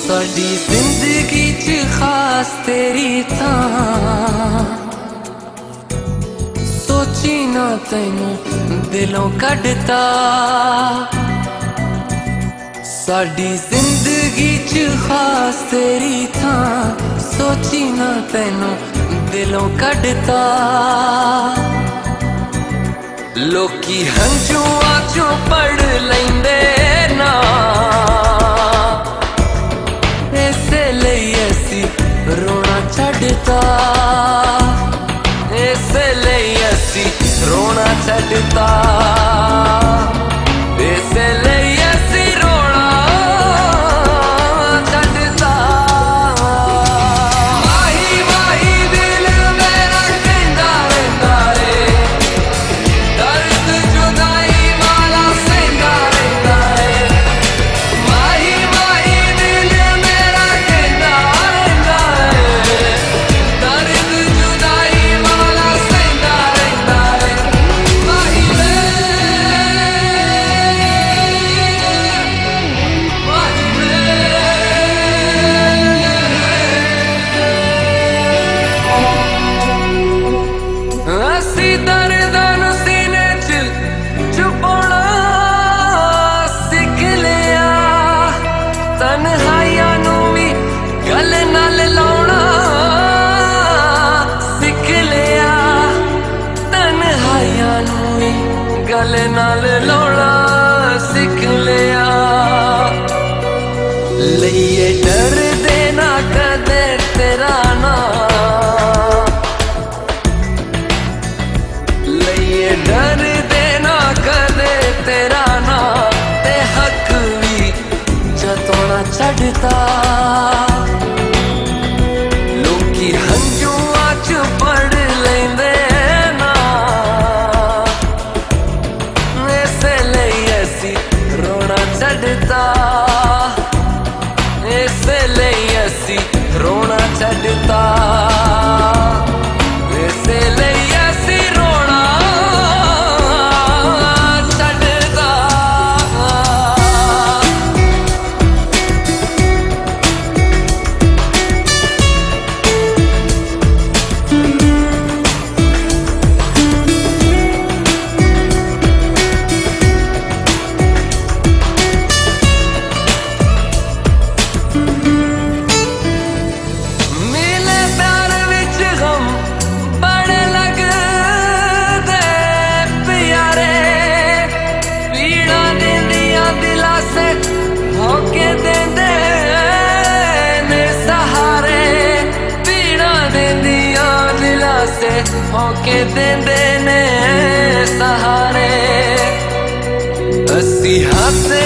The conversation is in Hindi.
साडी जिंदगी च खास तेरी थां सोची ना तैनू दिलों कढ़ता। साडी जिंदगी च खास तेरी थां सोची ना तैनू दिलों कढ़ता। लोकी हंझुआं चों पढ़ लैंदे ना इसे लई असी रोना छड्डता। इसे लई असी रोना छड्डता। इसे लई असी रोना छड्डता। माही माही दिल मेरा कहंदा रहिंदा रे दर्द जुदाई वाला सहंदा रहिंदा रे। माही माही दिल मेरा कहंदा रहिंदा रे दर्द जुदाई वाला सहंदा रहिंदा रे। माही रे असी दर्दां नूं सीने च छुपाउणा सिख लिया। तन्हाइयां नूं भी गले नाल लाउणा सिख लिया। तन्हाइयां नूं भी गले नाल लाउणा सिख लिया। लइए डर देना कदे तेरा नाम लइए डर देना कदे तेरा नाम ते हक भी जतोना छड्डता। लोकी हंझुआं च पढ़ लैंदे ना इसे लई असी रोना छड्डता। इसे लई असी रोना छड्डता। इसे लई असी रोना छड्डता। मिले प्यार विच गम बड़े लगदे प्यारे। पीड़ा देंदियां दिलां से होके देंदे ने सहारे। पीड़ा देंदियां दिलां से होके देंदे ने सहारे। असी हासे